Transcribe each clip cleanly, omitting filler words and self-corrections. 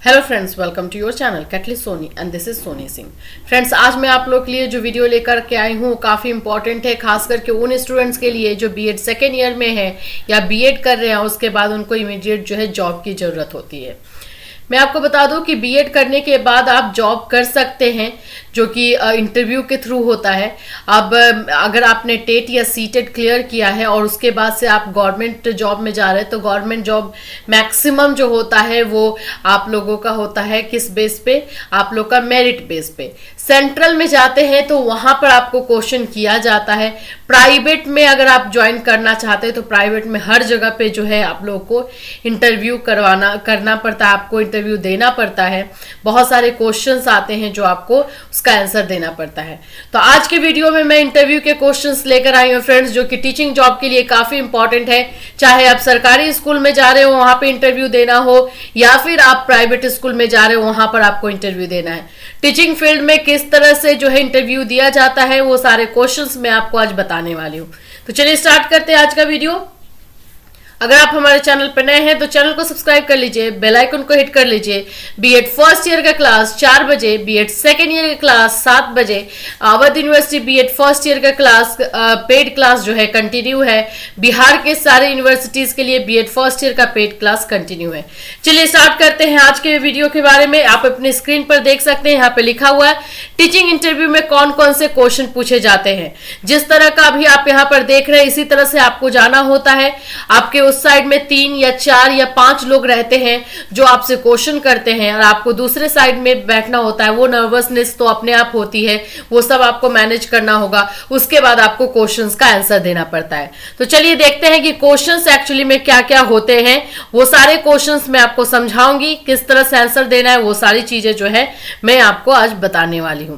Hello friends, welcome to your channel catalyst Soni and this is Soni Singh. Friends, आज मैं आप लोग के लिए जो वीडियो लेकर के आई हूँ काफ़ी इंपॉर्टेंट है, खास करके उन स्टूडेंट्स के लिए जो बीएड सेकेंड ईयर में है या बीएड कर रहे हैं, उसके बाद उनको इमीडिएट जो है जॉब की ज़रूरत होती है। मैं आपको बता दूं कि बीएड करने के बाद आप जॉब कर सकते हैं, जो कि इंटरव्यू के थ्रू होता है। अब अगर आपने टेट या सीटेट क्लियर किया है और उसके बाद से आप गवर्नमेंट जॉब में जा रहे हैं, तो गवर्नमेंट जॉब मैक्सिमम जो होता है वो आप लोगों का होता है किस बेस पे? आप लोग का मेरिट बेस पे। सेंट्रल में जाते हैं तो वहां पर आपको क्वेश्चन किया जाता है। प्राइवेट में अगर आप ज्वाइन करना चाहते हैं तो प्राइवेट में हर जगह पे जो है आप लोगों को इंटरव्यू करना पड़ता है, आपको इंटरव्यू देना पड़ता है। बहुत सारे क्वेश्चंस आते हैं जो आपको उसका आंसर देना पड़ता है। तो आज के वीडियो में मैं इंटरव्यू के क्वेश्चंस लेकर आई हूँ फ्रेंड्स, जो कि टीचिंग जॉब के लिए काफी इंपॉर्टेंट है। चाहे आप सरकारी स्कूल में जा रहे हो, वहां पे इंटरव्यू देना हो, या फिर आप प्राइवेट स्कूल में जा रहे हो, वहां पर आपको इंटरव्यू देना है। टीचिंग फील्ड में किस तरह से जो है इंटरव्यू दिया जाता है, वो सारे क्वेश्चंस मैं आपको आज बताने वाली हूँ। तो चलिए स्टार्ट करते हैं आज का वीडियो। अगर आप हमारे चैनल पर नए हैं तो चैनल को सब्सक्राइब कर लीजिए, बेल आइकन को हिट कर लीजिए। बीएड फर्स्ट ईयर का क्लास 4 बजे, बीएड सेकेंड ईयर का क्लास 7 बजे, Awadh university BEd first year का क्लास पेड क्लास जो है कंटिन्यू है। बिहार के सारे यूनिवर्सिटीज के लिए बीएड फर्स्ट ईयर का पेड क्लास कंटिन्यू है। चलिए स्टार्ट करते हैं आज के वीडियो के बारे में। आप अपने स्क्रीन पर देख सकते हैं, यहाँ पे लिखा हुआ है टीचिंग इंटरव्यू में कौन कौन से क्वेश्चन पूछे जाते हैं। जिस तरह का अभी आप यहाँ पर देख रहे हैं, इसी तरह से आपको जाना होता है। आपके उस साइड में 3 या 4 या 5 लोग रहते हैं जो आपसे क्वेश्चन करते हैं, और आपको दूसरे साइड में बैठना होता है। वो नर्वसनेस तो अपने आप होती है, वो सब आपको मैनेज करना होगा। उसके बाद आपको क्वेश्चंस का आंसर देना पड़ता है। तो चलिए देखते हैं कि क्वेश्चंस एक्चुअली में क्या क्या होते हैं। वो सारे क्वेश्चंस मैं आपको समझाऊंगी, किस तरह से आंसर देना है, वो सारी चीजें जो है मैं आपको आज बताने वाली हूं।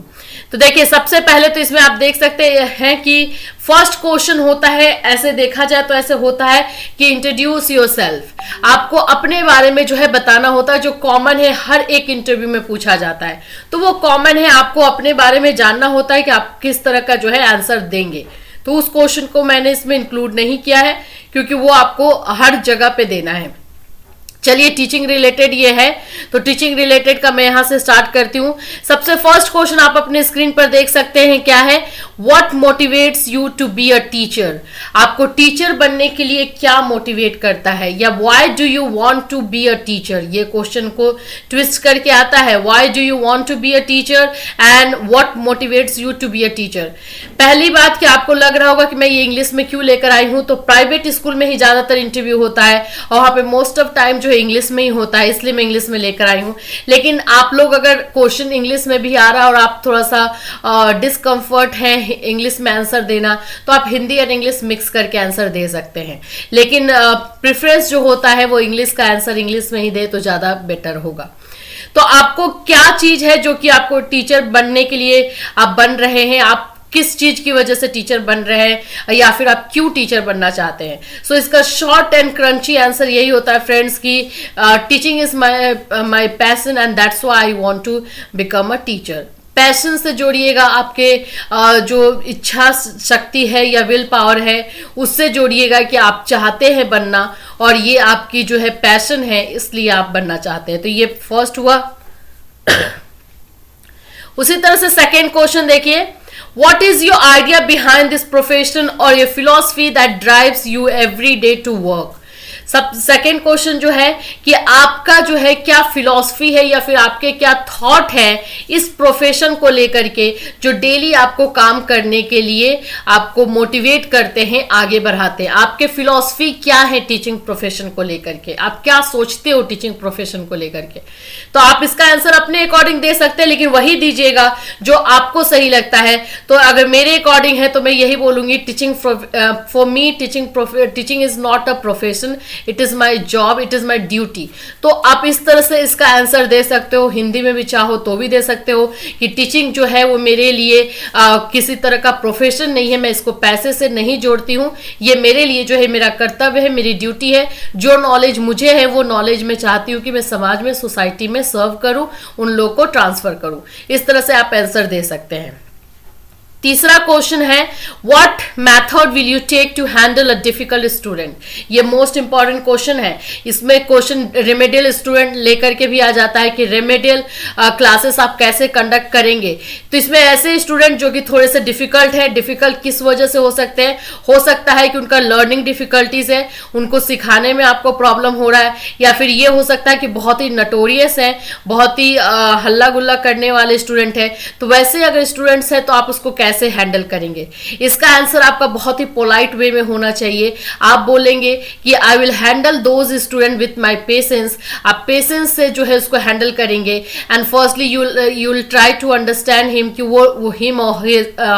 तो देखिए, सबसे पहले तो इसमें आप देख सकते हैं कि फर्स्ट क्वेश्चन होता है, ऐसे देखा जाए तो ऐसे होता है कि इंट्रोड्यूस योरसेल्फ। आपको अपने बारे में जो है बताना होता है, जो कॉमन है, हर एक इंटरव्यू में पूछा जाता है। तो वो कॉमन है, आपको अपने बारे में जानना होता है कि आप किस तरह का जो है आंसर देंगे। तो उस क्वेश्चन को मैंने इसमें इंक्लूड नहीं किया है, क्योंकि वो आपको हर जगह पे देना है। चलिए, टीचिंग रिलेटेड ये है, तो टीचिंग रिलेटेड का मैं यहां से स्टार्ट करती हूं। सबसे फर्स्ट क्वेश्चन आप अपने स्क्रीन पर देख सकते हैं, क्या है? What motivates you to be a teacher? आपको टीचर बनने के लिए क्या मोटिवेट करता है, या why do you want to be a teacher? ये क्वेश्चन को ट्विस्ट करके आता है, why do you want to be a teacher and what motivates you to be a teacher. पहली बात कि आपको लग रहा होगा कि मैं ये इंग्लिश में क्यों लेकर आई हूं, तो प्राइवेट स्कूल में ही ज्यादातर इंटरव्यू होता है और वहां पे मोस्ट ऑफ टाइम जो इंग्लिश में ही होता है, इसलिए मैं इंग्लिश में लेकर आई हूं। लेकिन आप लोग अगर क्वेश्चन इंग्लिश में भी आ रहा है और आप थोड़ा सा डिस्कम्फर्ट है इंग्लिश में आंसर देना, तो आप हिंदी और इंग्लिश मिक्स करके आंसर दे सकते हैं। लेकिन प्रेफरेंस जो होता है वो इंग्लिश का आंसर इंग्लिश में ही दे तो ज्यादा बेटर होगा। तो आपको क्या चीज है जो कि आपको टीचर बनने के लिए आप बन रहे हैं, आप किस चीज की वजह से टीचर बन रहे हैं, या फिर आप क्यों टीचर बनना चाहते हैं? सो इसका शॉर्ट एंड क्रंची आंसर यही होता है फ्रेंड्स कि teaching is my passion and that's why I want to become a teacher. Passion से जोड़िएगा, आपके जो इच्छा शक्ति है या विल पावर है उससे जोड़िएगा कि आप चाहते हैं बनना, और ये आपकी जो है पैशन है, इसलिए आप बनना चाहते हैं। तो ये फर्स्ट हुआ। उसी तरह से सेकेंड क्वेश्चन देखिए, what is your idea behind this profession or your philosophy that drives you every day to work? सब सेकेंड क्वेश्चन जो है कि आपका जो है क्या फिलॉसफी है या फिर आपके क्या थॉट है इस प्रोफेशन को लेकर के, जो डेली आपको काम करने के लिए आपको मोटिवेट करते हैं, आगे बढ़ाते हैं। आपके फिलॉसफी क्या है टीचिंग प्रोफेशन को लेकर के, आप क्या सोचते हो टीचिंग प्रोफेशन को लेकर के? तो आप इसका आंसर अपने अकॉर्डिंग दे सकते हैं, लेकिन वही दीजिएगा जो आपको सही लगता है। तो अगर मेरे अकॉर्डिंग है तो मैं यही बोलूंगी, teaching for me teaching is not a profession, it is my job, it is my duty. तो आप इस तरह से इसका आंसर दे सकते हो, हिंदी में भी चाहो तो भी दे सकते हो कि टीचिंग जो है वो मेरे लिए किसी तरह का प्रोफेशन नहीं है, मैं इसको पैसे से नहीं जोड़ती हूँ। ये मेरे लिए जो है मेरा कर्तव्य है, मेरी ड्यूटी है। जो नॉलेज मुझे है वो नॉलेज मैं चाहती हूँ कि मैं समाज में, सोसाइटी में सर्व करूँ, उन लोगों को ट्रांसफर करूँ। इस तरह से आप आंसर दे सकते हैं। तीसरा क्वेश्चन है what method will you take to handle a difficult student. ये मोस्ट इंपॉर्टेंट क्वेश्चन है। इसमें क्वेश्चन रेमेडियल स्टूडेंट लेकर के भी आ जाता है कि रेमेडियल क्लासेस आप कैसे कंडक्ट करेंगे। तो इसमें ऐसे स्टूडेंट जो कि थोड़े से डिफिकल्ट है, डिफिकल्ट किस वजह से हो सकते हैं, हो सकता है कि उनका लर्निंग डिफिकल्टीज है, उनको सिखाने में आपको प्रॉब्लम हो रहा है, या फिर ये हो सकता है कि बहुत ही नटोरियस है, बहुत ही हल्ला गुल्ला करने वाले स्टूडेंट है। तो वैसे अगर स्टूडेंट्स है तो आप उसको कैसे हैंडल करेंगे। इसका आंसर आपका बहुत ही पोलाइट वे में होना चाहिए। आप बोलेंगे कि I will handle those student with my patience. आप पेशेंस से जो है उसको हैंडल करेंगे। And firstly you will try to understand him कि वो हिम और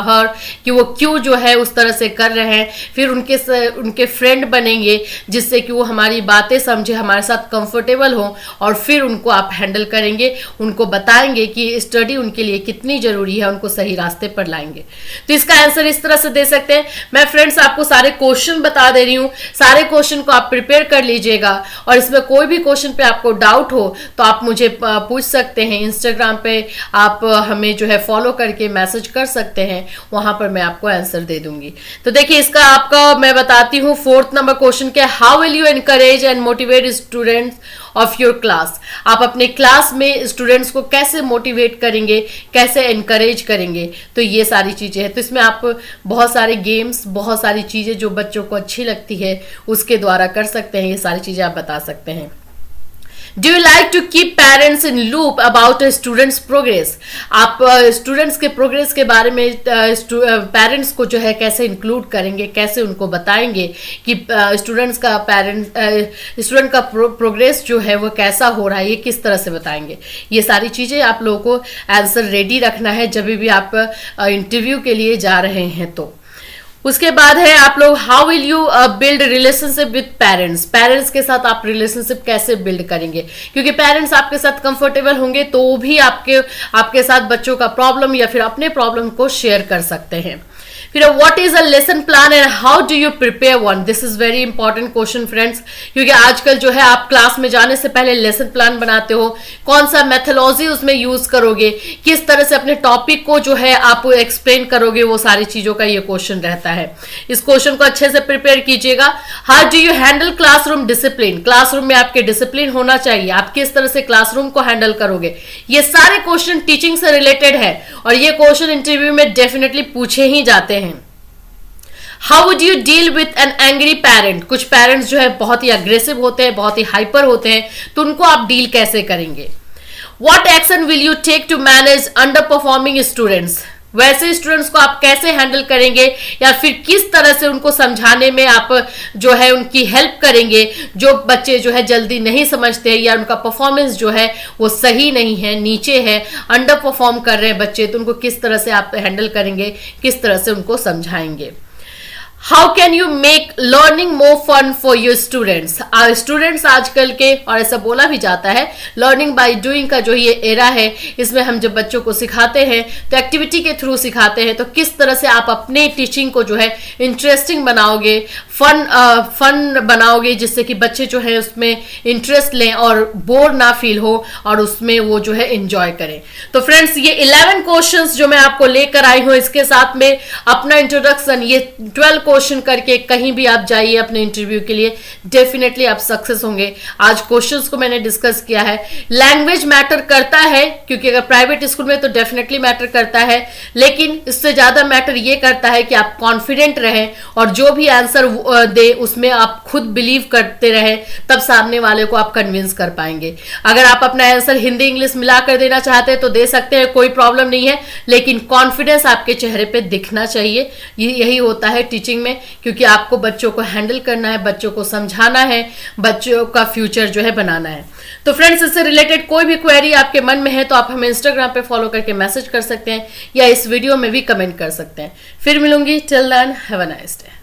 हर कि वो क्यों जो है उस तरह से कर रहे हैं। फिर उनके फ्रेंड बनेंगे जिससे कि वो हमारी बातें समझे, हमारे साथ कंफर्टेबल हो, और फिर उनको आप हैंडल करेंगे, उनको बताएंगे कि स्टडी उनके लिए कितनी जरूरी है, उनको सही रास्ते पर लाएंगे। तो इसका आंसर इस तरह से दे सकते हैं। मैं फ्रेंड्स आपको सारे क्वेश्चन बता दे रही हूं, सारे क्वेश्चन को आप प्रिपेयर कर लीजिएगा, और इसमें कोई भी क्वेश्चन पे आपको डाउट हो तो आप मुझे पूछ सकते हैं। इंस्टाग्राम पे आप हमें जो है फॉलो करके मैसेज कर सकते हैं, वहां पर मैं आपको आंसर दे दूंगी। तो देखिए इसका आपका मैं बताती हूँ। 4th नंबर क्वेश्चन क्या है, how will you encourage and motivate students of your class. आप अपने क्लास में स्टूडेंट्स को कैसे मोटिवेट करेंगे, कैसे एनकरेज करेंगे। तो ये सारी चीजें हैं। तो इसमें आप बहुत सारे गेम्स, बहुत सारी चीजें जो बच्चों को अच्छी लगती है उसके द्वारा कर सकते हैं। ये सारी चीजें आप बता सकते हैं। Do you like to keep parents in loop about students progress. आप स्टूडेंट्स के प्रोग्रेस के बारे में पेरेंट्स को जो है कैसे इंक्लूड करेंगे, कैसे उनको बताएंगे कि स्टूडेंट का प्रोग्रेस जो है वो कैसा हो रहा है, ये किस तरह से बताएंगे। ये सारी चीजें आप लोगों को आंसर रेडी रखना है जब भी आप इंटरव्यू के लिए जा रहे हैं। तो उसके बाद है आप लोग how will you build relationship with parents. Parents के साथ आप रिलेशनशिप कैसे बिल्ड करेंगे, क्योंकि पेरेंट्स आपके साथ कंफर्टेबल होंगे तो भी आपके साथ बच्चों का प्रॉब्लम या फिर अपने प्रॉब्लम को शेयर कर सकते हैं। फिर what is a lesson plan and how do you prepare one. This is very important question friends, क्योंकि आजकल जो है आप क्लास में जाने से पहले लेसन प्लान बनाते हो, कौन सा मेथोलॉजी उसमें यूज करोगे, किस तरह से अपने टॉपिक को जो है आप एक्सप्लेन करोगे, वो सारी चीजों का ये क्वेश्चन रहता है। इस क्वेश्चन को अच्छे से प्रिपेयर कीजिएगा। How do you handle classroom discipline. Classroom में आपके डिसिप्लिन होना चाहिए, आप किस तरह से क्लासरूम को हैंडल करोगे। ये सारे क्वेश्चन टीचिंग से रिलेटेड है और ये क्वेश्चन इंटरव्यू में डेफिनेटली पूछे ही जाते हैं। How would you deal with an angry parent. कुछ पेरेंट्स जो है बहुत ही अग्रेसिव होते हैं, बहुत ही हाइपर होते हैं, तो उनको आप डील कैसे करेंगे। What action will you take to manage under performing students. वैसे स्टूडेंट्स को आप कैसे हैंडल करेंगे या फिर किस तरह से उनको समझाने में आप जो है उनकी हेल्प करेंगे, जो बच्चे जो है जल्दी नहीं समझते या उनका परफॉर्मेंस जो है वो सही नहीं है, नीचे है, अंडर परफॉर्म कर रहे हैं बच्चे, तो उनको किस तरह से आप हैंडल करेंगे, किस तरह से उनको समझाएंगे। How can you make learning more fun for your students. Students आजकल के, और ऐसा बोला भी जाता है, लर्निंग बाय डूइंग का जो ये एरा है, इसमें हम जब बच्चों को सिखाते हैं तो एक्टिविटी के थ्रू सिखाते हैं। तो किस तरह से आप अपने टीचिंग को जो है इंटरेस्टिंग बनाओगे, फन बनाओगे, जिससे कि बच्चे जो है उसमें इंटरेस्ट लें और बोर ना फील हो और उसमें वो जो है एंजॉय करें। तो फ्रेंड्स ये 11 क्वेश्चंस जो मैं आपको लेकर आई हूं, इसके साथ में अपना इंट्रोडक्शन, ये 12 क्वेश्चन करके कहीं भी आप जाइए अपने इंटरव्यू के लिए, डेफिनेटली आप सक्सेस होंगे। आज क्वेश्चंस को मैंने डिस्कस किया है। लैंग्वेज मैटर करता है, क्योंकि अगर प्राइवेट स्कूल में तो डेफिनेटली मैटर करता है, लेकिन इससे ज्यादा मैटर ये करता है कि आप कॉन्फिडेंट रहें और जो भी आंसर दे उसमें आप खुद बिलीव करते रहे, तब सामने वाले को आप कन्विंस कर पाएंगे। अगर आप अपना आंसर हिंदी इंग्लिश मिलाकर देना चाहते हैं तो दे सकते हैं, कोई प्रॉब्लम नहीं है, लेकिन कॉन्फिडेंस आपके चेहरे पे दिखना चाहिए। यही होता है टीचिंग में, क्योंकि आपको बच्चों को हैंडल करना है, बच्चों को समझाना है, बच्चों का फ्यूचर जो है बनाना है। तो फ्रेंड्स इससे रिलेटेड कोई भी क्वेरी आपके मन में है तो आप हमें इंस्टाग्राम पे फॉलो करके मैसेज कर सकते हैं या इस वीडियो में भी कमेंट कर सकते हैं। फिर मिलूंगी, till then have a nice day.